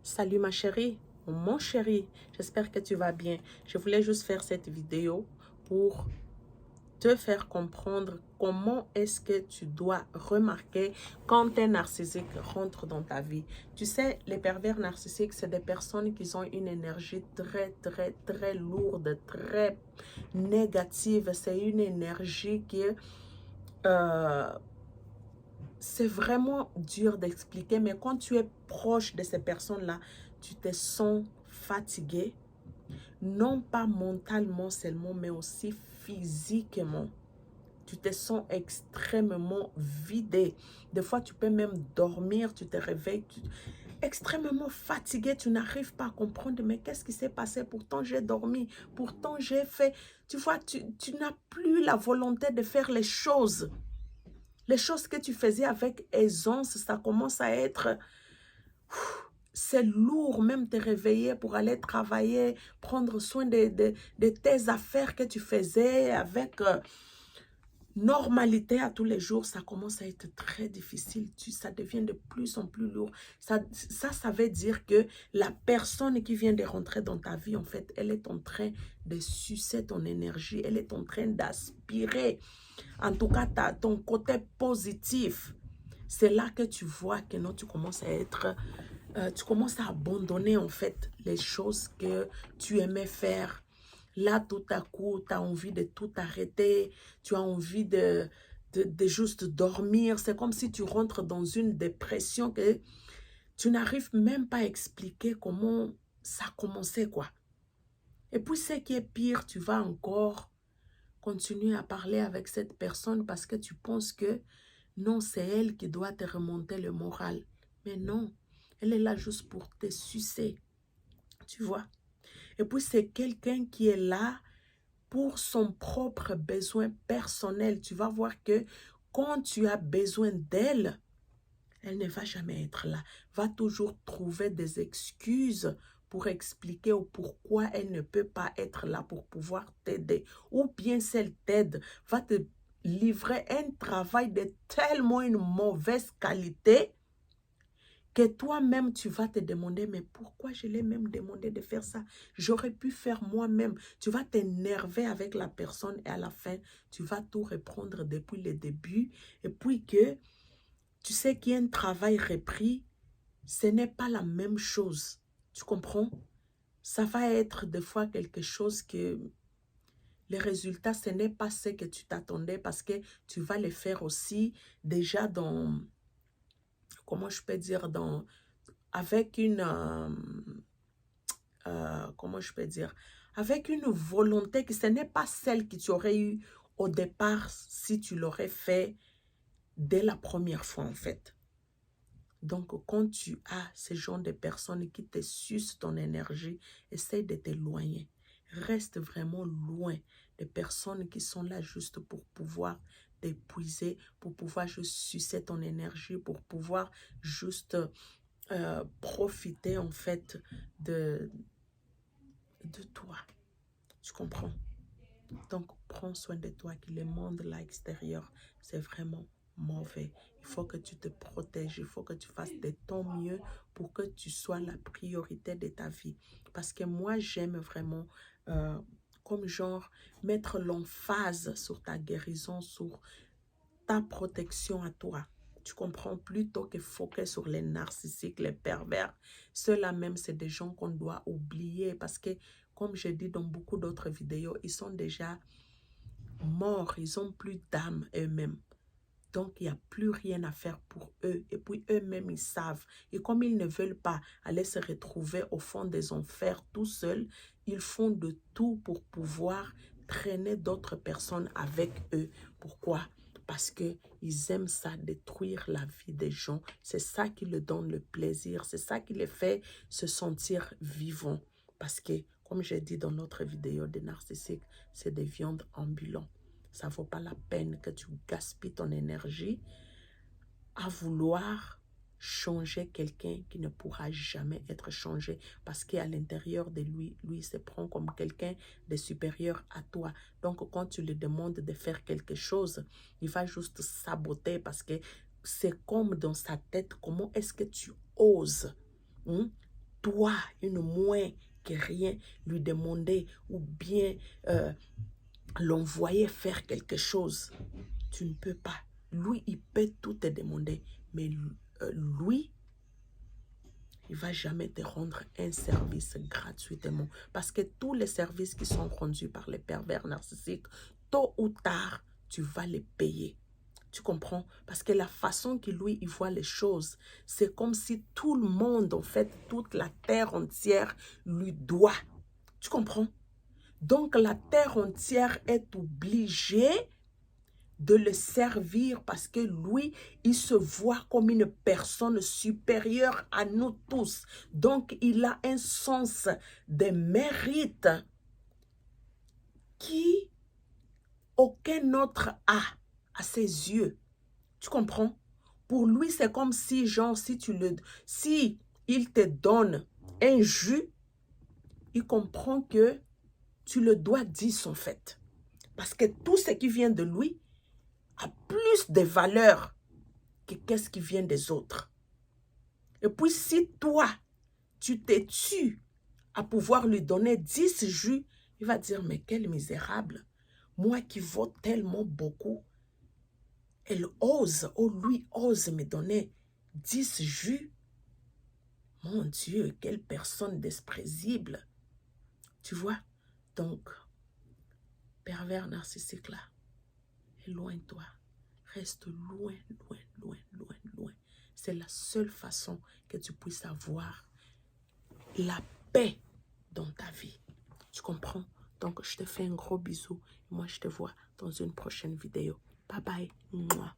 Salut ma chérie, mon chéri, j'espère que tu vas bien. Je voulais juste faire cette vidéo pour te faire comprendre comment est-ce que tu dois remarquer quand un narcissique rentre dans ta vie. Tu sais, les pervers narcissiques, c'est des personnes qui ont une énergie très lourde, très négative. C'est une énergie qui est... c'est vraiment dur d'expliquer, mais quand tu es proche de ces personnes-là, tu te sens fatigué, non pas mentalement seulement, mais aussi physiquement. Tu te sens extrêmement vidé. Des fois, tu peux même dormir, tu te réveilles, extrêmement fatigué, tu n'arrives pas à comprendre, mais qu'est-ce qui s'est passé? Pourtant, j'ai dormi, pourtant, j'ai fait... Tu vois, tu n'as plus la volonté de faire les choses. Les choses que tu faisais avec aisance, ça commence à être... C'est lourd même te réveiller pour aller travailler, prendre soin de tes affaires que tu faisais avec normalité à tous les jours. Ça commence à être très difficile. Ça devient de plus en plus lourd. Ça veut dire que la personne qui vient de rentrer dans ta vie, en fait, elle est en train de sucer ton énergie. Elle est en train d'aspirer, en tout cas, ton côté positif. C'est là que tu vois que non, tu commences à être... tu commences à abandonner en fait les choses que tu aimais faire. Là, tout à coup, tu as envie de tout arrêter. Tu as envie de juste dormir. C'est comme si tu rentres dans une dépression que tu n'arrives même pas à expliquer comment ça a commencé, quoi. Et puis, ce qui est pire, tu vas encore continuer à parler avec cette personne parce que tu penses que non, c'est elle qui doit te remonter le moral. Mais non, elle est là juste pour te sucer, tu vois. Et puis, c'est quelqu'un qui est là pour son propre besoin personnel. Tu vas voir que quand tu as besoin d'elle, elle ne va jamais être là. Va toujours trouver des excuses pour expliquer pourquoi elle ne peut pas être là pour pouvoir t'aider. Ou bien si elle t'aide, va te livrer un travail de tellement une mauvaise qualité que toi-même, tu vas te demander, mais pourquoi je l'ai même demandé de faire ça? J'aurais pu faire moi-même. Tu vas t'énerver avec la personne et à la fin, tu vas tout reprendre depuis le début. Et puis que tu sais qu'il y a un travail repris, ce n'est pas la même chose. Tu comprends? Ça va être des fois quelque chose que les résultats, ce n'est pas ce que tu t'attendais parce que tu vas le faire aussi déjà dans, comment je peux dire, avec une, comment je peux dire, avec une volonté que ce n'est pas celle que tu aurais eue au départ si tu l'aurais fait dès la première fois en fait. Donc, quand tu as ce genre de personnes qui te sucent ton énergie, essaye de t'éloigner. Reste vraiment loin des personnes qui sont là juste pour pouvoir t'épuiser, pour pouvoir juste sucer ton énergie, pour pouvoir juste profiter en fait de toi. Tu comprends? Donc, prends soin de toi, que le monde là extérieur, c'est vraiment mauvais. Il faut que tu te protèges, il faut que tu fasses de ton mieux pour que tu sois la priorité de ta vie. Parce que moi, j'aime vraiment, comme genre, mettre l'emphase sur ta guérison, sur ta protection à toi. Tu comprends, plutôt que focus sur les narcissiques, les pervers. Ceux-là même, c'est des gens qu'on doit oublier parce que, comme je dis dans beaucoup d'autres vidéos, ils sont déjà morts, ils n'ont plus d'âme eux-mêmes. Donc, il n'y a plus rien à faire pour eux. Et puis, eux-mêmes, ils savent. Et comme ils ne veulent pas aller se retrouver au fond des enfers tout seuls, ils font de tout pour pouvoir traîner d'autres personnes avec eux. Pourquoi? Parce qu'ils aiment ça, détruire la vie des gens. C'est ça qui leur donne le plaisir. C'est ça qui les fait se sentir vivants. Parce que, comme j'ai dit dans notre vidéo des narcissiques, c'est des viandes ambulantes. Ça ne vaut pas la peine que tu gaspilles ton énergie à vouloir changer quelqu'un qui ne pourra jamais être changé parce qu'à l'intérieur de lui, lui se prend comme quelqu'un de supérieur à toi. Donc, quand tu lui demandes de faire quelque chose, il va juste saboter parce que c'est comme dans sa tête, comment est-ce que tu oses toi, une moins que rien, lui demander ou bien l'envoyer faire quelque chose. Tu ne peux pas. Lui, il peut tout te demander, mais lui, il ne va jamais te rendre un service gratuitement. Parce que tous les services qui sont rendus par les pervers narcissiques, tôt ou tard, tu vas les payer. Tu comprends? Parce que la façon qu'il lui, il voit les choses, c'est comme si tout le monde, en fait, toute la terre entière lui doit. Tu comprends? Donc, la terre entière est obligée de le servir parce que lui, il se voit comme une personne supérieure à nous tous. Donc, il a un sens de mérite qui aucun autre a à ses yeux. Tu comprends? Pour lui, c'est comme si, genre, si il te donne un jus, il comprend que tu le dois 10 en fait. Parce que tout ce qui vient de lui a plus de valeur que qu'est-ce qui vient des autres. Et puis si toi, tu te tues à pouvoir lui donner 10 jus, il va dire, mais quel misérable. Moi qui vaux tellement beaucoup, elle ose, ou lui ose me donner 10 jus. Mon Dieu, quelle personne desprézible. Tu vois? Donc, pervers narcissique là, éloigne-toi. Reste loin, loin, loin, loin, loin. C'est la seule façon que tu puisses avoir la paix dans ta vie. Tu comprends? Donc, je te fais un gros bisou. Moi, je te vois dans une prochaine vidéo. Bye bye. Mouah.